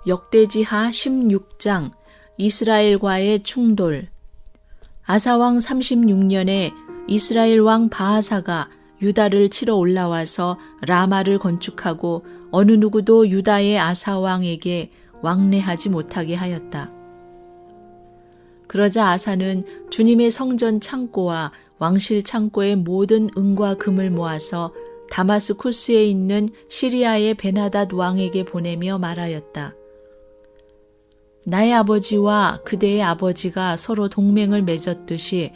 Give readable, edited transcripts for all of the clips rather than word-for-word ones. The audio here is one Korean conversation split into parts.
역대지하 16장 이스라엘과의 충돌. 아사왕 36년에 이스라엘 왕 바하사가 유다를 치러 올라와서 라마를 건축하고 어느 누구도 유다의 아사왕에게 왕래하지 못하게 하였다. 그러자 아사는 주님의 성전 창고와 왕실 창고의 모든 은과 금을 모아서 다마스쿠스에 있는 시리아의 베나닷 왕에게 보내며 말하였다. 나의 아버지와 그대의 아버지가 서로 동맹을 맺었듯이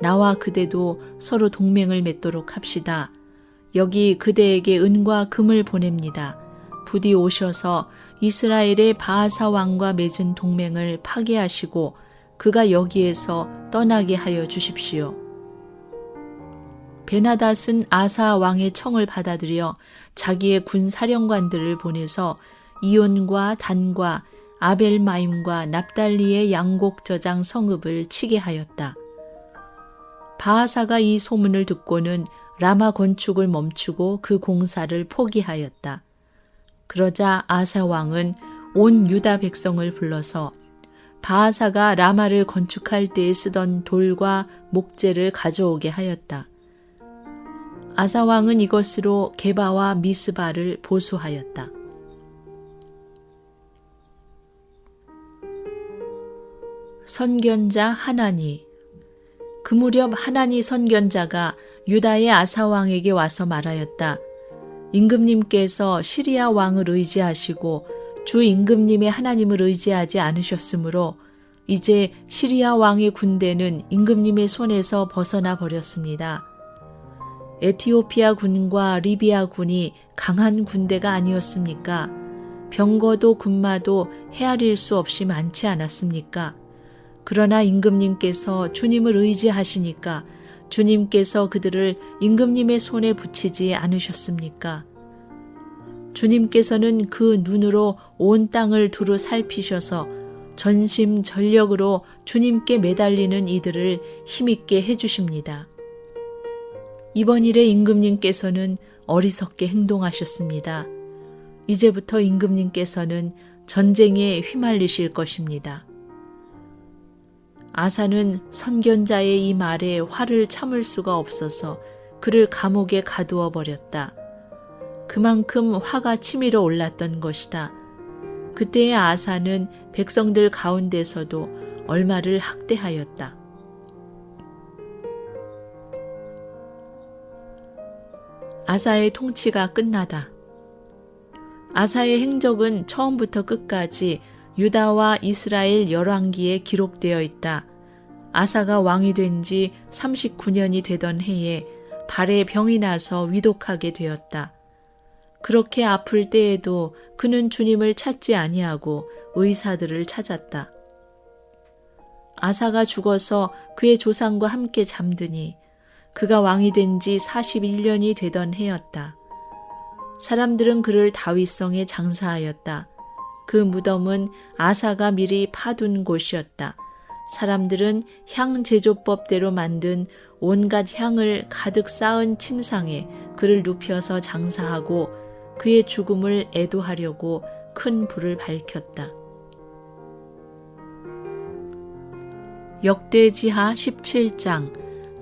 나와 그대도 서로 동맹을 맺도록 합시다. 여기 그대에게 은과 금을 보냅니다. 부디 오셔서 이스라엘의 바하사 왕과 맺은 동맹을 파괴하시고 그가 여기에서 떠나게 하여 주십시오. 베나닷은 아사 왕의 청을 받아들여 자기의 군 사령관들을 보내서 이온과 단과 아벨마임과 납달리의 양곡 저장 성읍을 치게 하였다. 바하사가 이 소문을 듣고는 라마 건축을 멈추고 그 공사를 포기하였다. 그러자 아사 왕은 온 유다 백성을 불러서 바하사가 라마를 건축할 때에 쓰던 돌과 목재를 가져오게 하였다. 아사 왕은 이것으로 게바와 미스바를 보수하였다. 선견자 하나니. 그 무렵 하나니 선견자가 유다의 아사 왕에게 와서 말하였다. 임금님께서 시리아 왕을 의지하시고 주 임금님의 하나님을 의지하지 않으셨으므로 이제 시리아 왕의 군대는 임금님의 손에서 벗어나 버렸습니다. 에티오피아 군과 리비아 군이 강한 군대가 아니었습니까? 병거도 군마도 헤아릴 수 없이 많지 않았습니까? 그러나 임금님께서 주님을 의지하시니까 주님께서 그들을 임금님의 손에 붙이지 않으셨습니까? 주님께서는 그 눈으로 온 땅을 두루 살피셔서 전심전력으로 주님께 매달리는 이들을 힘있게 해주십니다. 이번 일에 임금님께서는 어리석게 행동하셨습니다. 이제부터 임금님께서는 전쟁에 휘말리실 것입니다. 아사는 선견자의 이 말에 화를 참을 수가 없어서 그를 감옥에 가두어 버렸다. 그만큼 화가 치밀어 올랐던 것이다. 그때의 아사는 백성들 가운데서도 얼마를 학대하였다. 아사의 통치가 끝나다. 아사의 행적은 처음부터 끝까지 유다와 이스라엘 열왕기에 기록되어 있다. 아사가 왕이 된 지 39년이 되던 해에 발에 병이 나서 위독하게 되었다. 그렇게 아플 때에도 그는 주님을 찾지 아니하고 의사들을 찾았다. 아사가 죽어서 그의 조상과 함께 잠드니 그가 왕이 된 지 41년이 되던 해였다. 사람들은 그를 다윗성에 장사하였다. 그 무덤은 아사가 미리 파둔 곳이었다. 사람들은 향 제조법대로 만든 온갖 향을 가득 쌓은 침상에 그를 눕혀서 장사하고 그의 죽음을 애도하려고 큰 불을 밝혔다. 역대지하 17장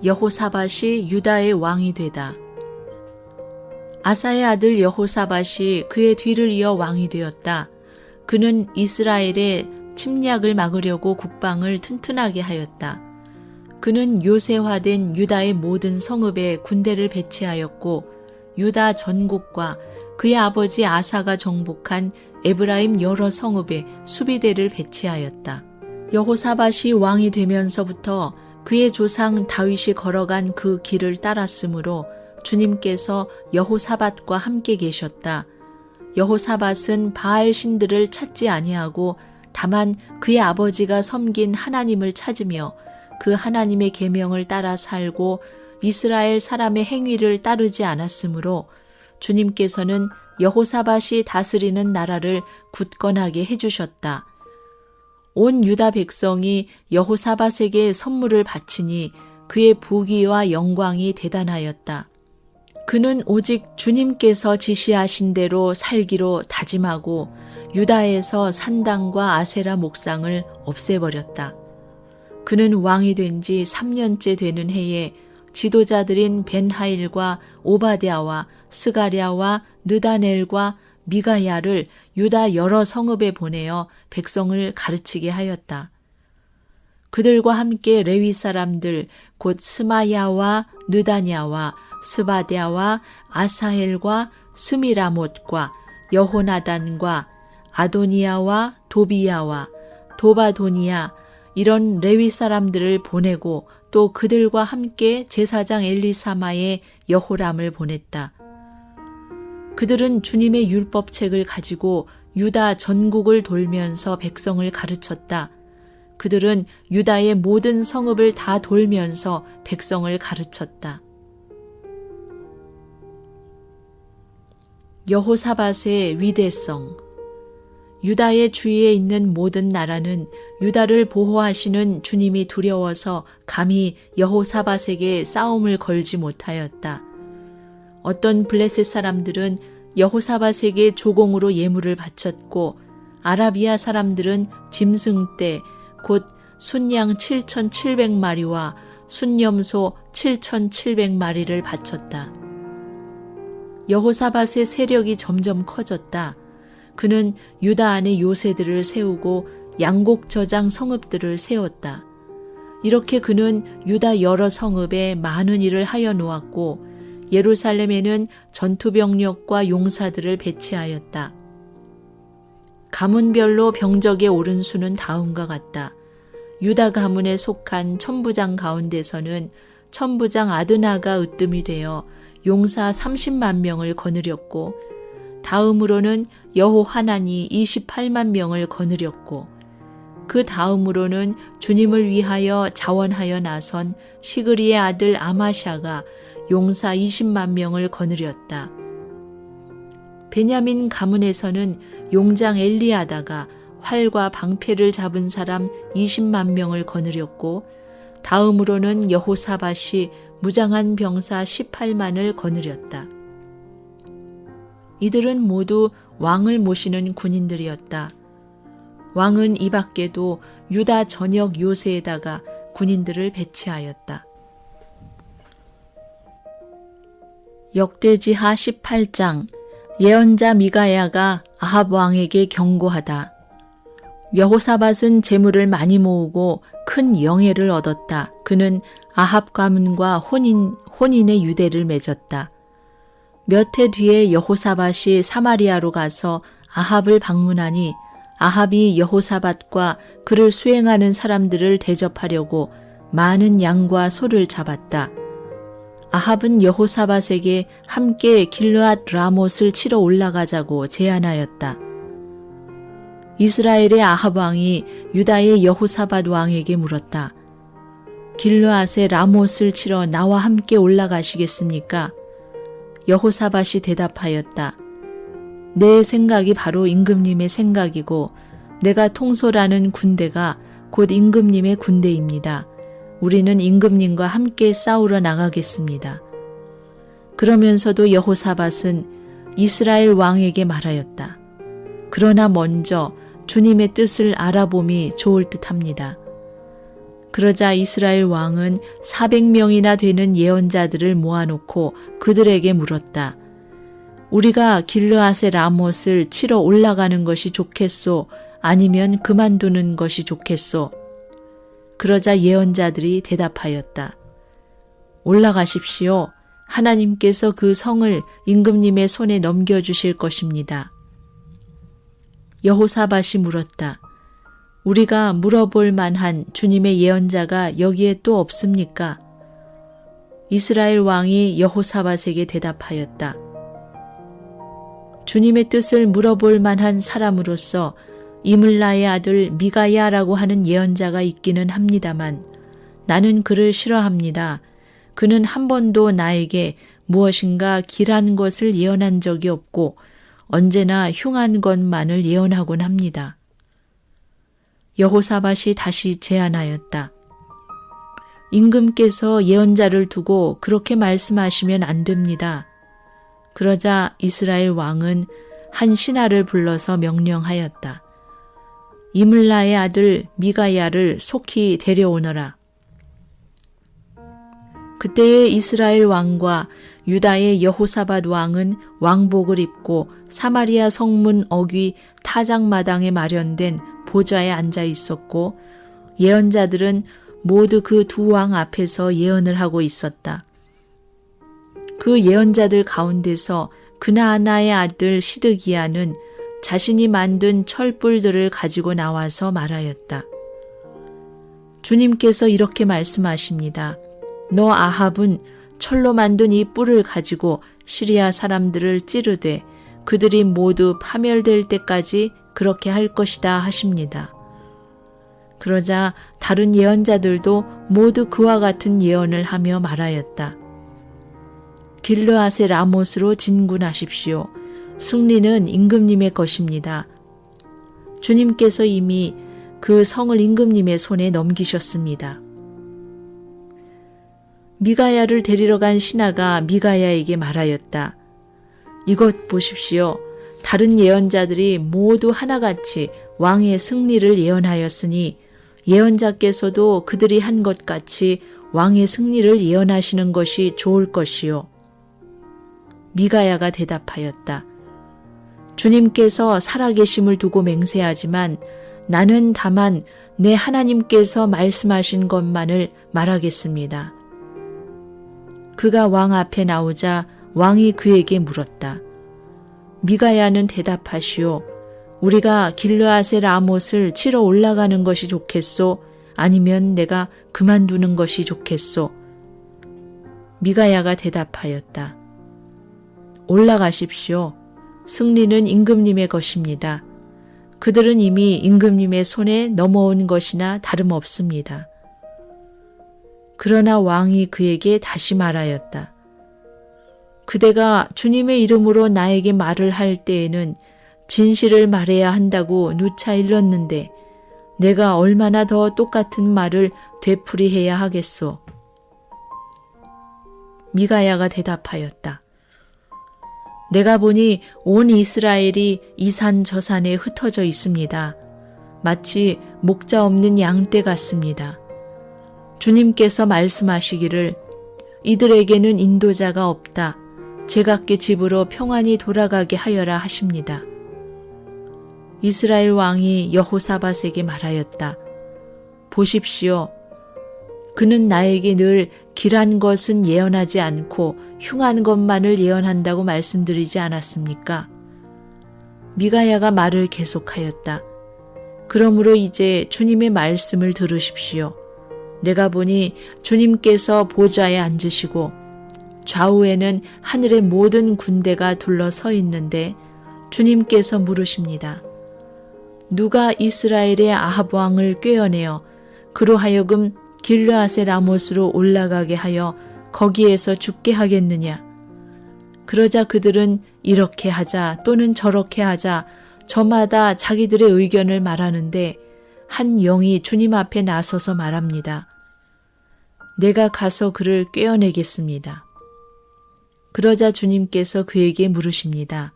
여호사밧이 유다의 왕이 되다. 아사의 아들 여호사밧이 그의 뒤를 이어 왕이 되었다. 그는 이스라엘의 침략을 막으려고 국방을 튼튼하게 하였다. 그는 요새화된 유다의 모든 성읍에 군대를 배치하였고 유다 전국과 그의 아버지 아사가 정복한 에브라임 여러 성읍에 수비대를 배치하였다. 여호사밧이 왕이 되면서부터 그의 조상 다윗이 걸어간 그 길을 따랐으므로 주님께서 여호사밧과 함께 계셨다. 여호사밧은 바알 신들을 찾지 아니하고 다만 그의 아버지가 섬긴 하나님을 찾으며 그 하나님의 계명을 따라 살고 이스라엘 사람의 행위를 따르지 않았으므로 주님께서는 여호사밧이 다스리는 나라를 굳건하게 해주셨다. 온 유다 백성이 여호사밧에게 선물을 바치니 그의 부귀와 영광이 대단하였다. 그는 오직 주님께서 지시하신 대로 살기로 다짐하고 유다에서 산당과 아세라 목상을 없애버렸다. 그는 왕이 된 지 3년째 되는 해에 지도자들인 벤하일과 오바댜와 스가랴와 느다넬과 미가야를 유다 여러 성읍에 보내어 백성을 가르치게 하였다. 그들과 함께 레위 사람들 곧 스마야와 느다냐와 스바댜와 아사헬과 스미라못과 여호나단과 아도니아와 도비야와 도바도니아 이런 레위 사람들을 보내고 또 그들과 함께 제사장 엘리사마의 여호람을 보냈다. 그들은 주님의 율법책을 가지고 유다 전국을 돌면서 백성을 가르쳤다. 그들은 유다의 모든 성읍을 다 돌면서 백성을 가르쳤다. 여호사밧의 위대성. 유다의 주위에 있는 모든 나라는 유다를 보호하시는 주님이 두려워서 감히 여호사밧에게 싸움을 걸지 못하였다. 어떤 블레셋 사람들은 여호사밧에게 조공으로 예물을 바쳤고 아라비아 사람들은 짐승떼 곧 순양 7,700마리와 순염소 7,700마리를 바쳤다. 여호사밧의 세력이 점점 커졌다. 그는 유다 안에 요새들을 세우고 양곡저장 성읍들을 세웠다. 이렇게 그는 유다 여러 성읍에 많은 일을 하여 놓았고 예루살렘에는 전투병력과 용사들을 배치하였다. 가문별로 병적에 오른 수는 다음과 같다. 유다 가문에 속한 천부장 가운데서는 천부장 아드나가 으뜸이 되어 용사 30만 명을 거느렸고 다음으로는 여호하난이 28만 명을 거느렸고 그 다음으로는 주님을 위하여 자원하여 나선 시그리의 아들 아마샤가 용사 20만 명을 거느렸다. 베냐민 가문에서는 용장 엘리아다가 활과 방패를 잡은 사람 20만 명을 거느렸고 다음으로는 여호사밧이 무장한 병사 18만을 거느렸다. 이들은 모두 왕을 모시는 군인들이었다. 왕은 이 밖에도 유다 전역 요새에다가 군인들을 배치하였다. 역대지하 18장 예언자 미가야가 아합 왕에게 경고하다. 여호사밧은 재물을 많이 모으고 큰 영예를 얻었다. 그는 아합 가문과 혼인의 유대를 맺었다. 몇 해 뒤에 여호사밧이 사마리아로 가서 아합을 방문하니 아합이 여호사밧과 그를 수행하는 사람들을 대접하려고 많은 양과 소를 잡았다. 아합은 여호사밧에게 함께 길르앗 라못을 치러 올라가자고 제안하였다. 이스라엘의 아합 왕이 유다의 여호사밧 왕에게 물었다. 길르앗의 라못을 치러 나와 함께 올라가시겠습니까? 여호사밧이 대답하였다. 내 생각이 바로 임금님의 생각이고 내가 통솔하는 군대가 곧 임금님의 군대입니다. 우리는 임금님과 함께 싸우러 나가겠습니다. 그러면서도 여호사밧은 이스라엘 왕에게 말하였다. 그러나 먼저 주님의 뜻을 알아봄이 좋을 듯합니다. 그러자 이스라엘 왕은 400명이나 되는 예언자들을 모아놓고 그들에게 물었다. 우리가 길르앗의 라못을 치러 올라가는 것이 좋겠소? 아니면 그만두는 것이 좋겠소? 그러자 예언자들이 대답하였다. 올라가십시오. 하나님께서 그 성을 임금님의 손에 넘겨주실 것입니다. 여호사밧이 물었다. 우리가 물어볼 만한 주님의 예언자가 여기에 또 없습니까? 이스라엘 왕이 여호사밧에게 대답하였다. 주님의 뜻을 물어볼 만한 사람으로서 이물라의 아들 미가야라고 하는 예언자가 있기는 합니다만 나는 그를 싫어합니다. 그는 한 번도 나에게 무엇인가 길한 것을 예언한 적이 없고 언제나 흉한 것만을 예언하곤 합니다. 여호사밧이 다시 제안하였다. 임금께서 예언자를 두고 그렇게 말씀하시면 안 됩니다. 그러자 이스라엘 왕은 한 신하를 불러서 명령하였다. 이물라의 아들 미가야를 속히 데려오너라. 그때의 이스라엘 왕과 유다의 여호사밧 왕은 왕복을 입고 사마리아 성문 어귀 타작마당에 마련된 보좌에 앉아 있었고, 예언자들은 모두 그 두 왕 앞에서 예언을 하고 있었다. 그 예언자들 가운데서 그나아나의 아들 시드기야는 자신이 만든 철뿔들을 가지고 나와서 말하였다. 주님께서 이렇게 말씀하십니다. 너 아합은 철로 만든 이 뿔을 가지고 시리아 사람들을 찌르되 그들이 모두 파멸될 때까지 그렇게 할 것이다 하십니다. 그러자 다른 예언자들도 모두 그와 같은 예언을 하며 말하였다. 길르앗의 라못으로 진군하십시오. 승리는 임금님의 것입니다. 주님께서 이미 그 성을 임금님의 손에 넘기셨습니다. 미가야를 데리러 간 신하가 미가야에게 말하였다. 이것 보십시오. 다른 예언자들이 모두 하나같이 왕의 승리를 예언하였으니 예언자께서도 그들이 한 것 같이 왕의 승리를 예언하시는 것이 좋을 것이요. 미가야가 대답하였다. 주님께서 살아계심을 두고 맹세하지만 나는 다만 내 하나님께서 말씀하신 것만을 말하겠습니다. 그가 왕 앞에 나오자 왕이 그에게 물었다. 미가야는 대답하시오. 우리가 길르앗의 라못을 치러 올라가는 것이 좋겠소? 아니면 내가 그만두는 것이 좋겠소? 미가야가 대답하였다. 올라가십시오. 승리는 임금님의 것입니다. 그들은 이미 임금님의 손에 넘어온 것이나 다름없습니다. 그러나 왕이 그에게 다시 말하였다. 그대가 주님의 이름으로 나에게 말을 할 때에는 진실을 말해야 한다고 누차 일렀는데 내가 얼마나 더 똑같은 말을 되풀이해야 하겠소? 미가야가 대답하였다. 내가 보니 온 이스라엘이 이 산 저 산에 흩어져 있습니다. 마치 목자 없는 양떼 같습니다. 주님께서 말씀하시기를 이들에게는 인도자가 없다. 제각기 집으로 평안히 돌아가게 하여라 하십니다. 이스라엘 왕이 여호사밧에게 말하였다. 보십시오. 그는 나에게 늘 길한 것은 예언하지 않고 흉한 것만을 예언한다고 말씀드리지 않았습니까? 미가야가 말을 계속하였다. 그러므로 이제 주님의 말씀을 들으십시오. 내가 보니 주님께서 보좌에 앉으시고 좌우에는 하늘의 모든 군대가 둘러서 있는데 주님께서 물으십니다. 누가 이스라엘의 아합 왕을 꿰어내어 그로 하여금 길르앗의 라못으로 올라가게 하여 거기에서 죽게 하겠느냐? 그러자 그들은 이렇게 하자 또는 저렇게 하자 저마다 자기들의 의견을 말하는데 한 영이 주님 앞에 나서서 말합니다. 내가 가서 그를 꿰어내겠습니다. 그러자 주님께서 그에게 물으십니다.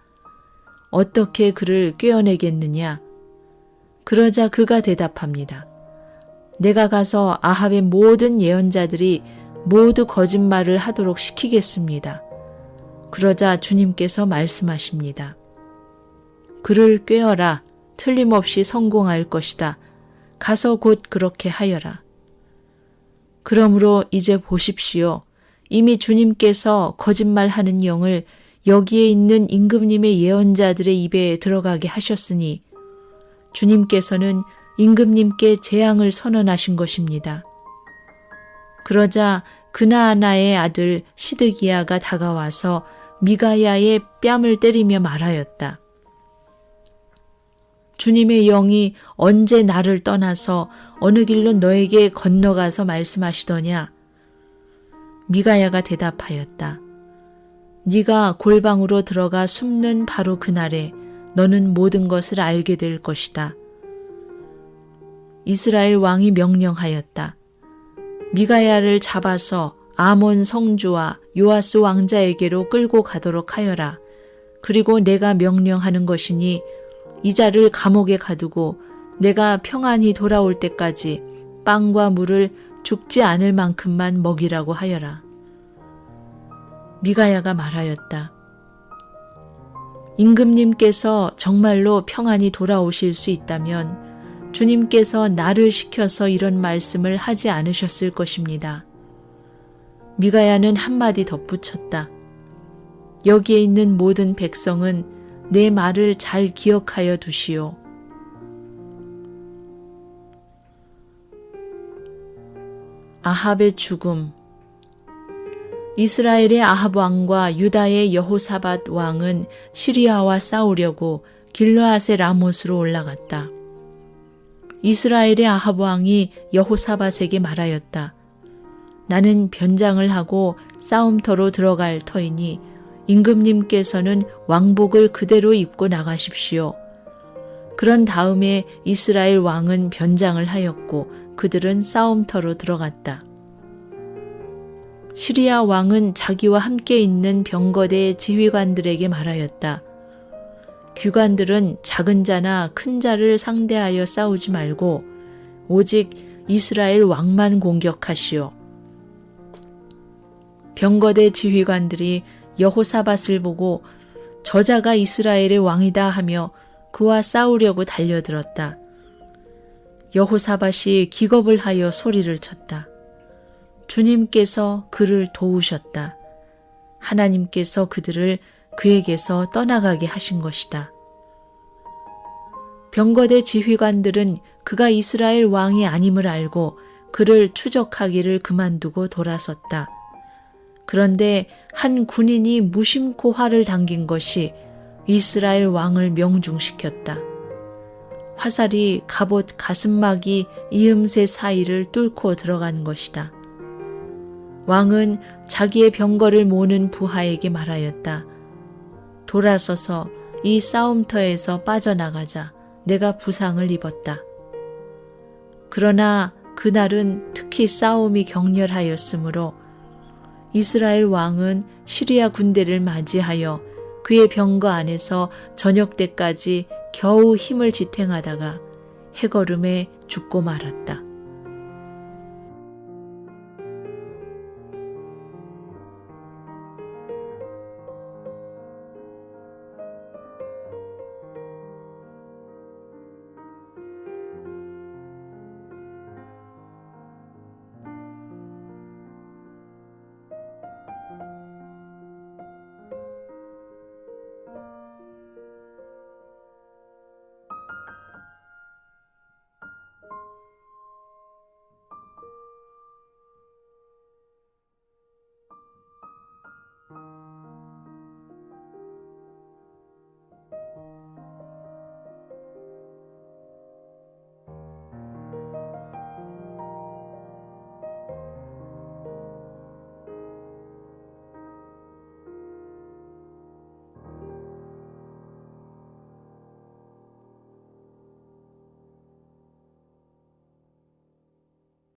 어떻게 그를 꿰어내겠느냐? 그러자 그가 대답합니다. 내가 가서 아합의 모든 예언자들이 모두 거짓말을 하도록 시키겠습니다. 그러자 주님께서 말씀하십니다. 그를 꿰어라. 틀림없이 성공할 것이다. 가서 곧 그렇게 하여라. 그러므로 이제 보십시오. 이미 주님께서 거짓말하는 영을 여기에 있는 임금님의 예언자들의 입에 들어가게 하셨으니 주님께서는 임금님께 재앙을 선언하신 것입니다. 그러자 그나아나의 아들 시드기야가 다가와서 미가야의 뺨을 때리며 말하였다. 주님의 영이 언제 나를 떠나서 어느 길로 너에게 건너가서 말씀하시더냐? 미가야가 대답하였다. 네가 골방으로 들어가 숨는 바로 그날에 너는 모든 것을 알게 될 것이다. 이스라엘 왕이 명령하였다. 미가야를 잡아서 아몬 성주와 요아스 왕자에게로 끌고 가도록 하여라. 그리고 내가 명령하는 것이니 이 자를 감옥에 가두고 내가 평안히 돌아올 때까지 빵과 물을 죽지 않을 만큼만 먹이라고 하여라. 미가야가 말하였다. 임금님께서 정말로 평안히 돌아오실 수 있다면 주님께서 나를 시켜서 이런 말씀을 하지 않으셨을 것입니다. 미가야는 한마디 덧붙였다. 여기에 있는 모든 백성은 내 말을 잘 기억하여 두시오. 아합의 죽음. 이스라엘의 아합 왕과 유다의 여호사밧 왕은 시리아와 싸우려고 길르앗의 라못으로 올라갔다. 이스라엘의 아합 왕이 여호사밧에게 말하였다. 나는 변장을 하고 싸움터로 들어갈 터이니 임금님께서는 왕복을 그대로 입고 나가십시오. 그런 다음에 이스라엘 왕은 변장을 하였고 그들은 싸움터로 들어갔다. 시리아 왕은 자기와 함께 있는 병거대 지휘관들에게 말하였다. 귀관들은 작은 자나 큰 자를 상대하여 싸우지 말고 오직 이스라엘 왕만 공격하시오. 병거대 지휘관들이 여호사밧을 보고 저자가 이스라엘의 왕이다 하며 그와 싸우려고 달려들었다. 여호사밧이 기겁을 하여 소리를 쳤다. 주님께서 그를 도우셨다. 하나님께서 그들을 그에게서 떠나가게 하신 것이다. 병거대 지휘관들은 그가 이스라엘 왕이 아님을 알고 그를 추적하기를 그만두고 돌아섰다. 그런데 한 군인이 무심코 활을 당긴 것이 이스라엘 왕을 명중시켰다. 화살이 갑옷 가슴막이 이음새 사이를 뚫고 들어간 것이다. 왕은 자기의 병거를 모는 부하에게 말하였다. 돌아서서 이 싸움터에서 빠져나가자. 내가 부상을 입었다. 그러나 그날은 특히 싸움이 격렬하였으므로 이스라엘 왕은 시리아 군대를 맞이하여 그의 병거 안에서 저녁 때까지 겨우 힘을 지탱하다가 해거름에 죽고 말았다.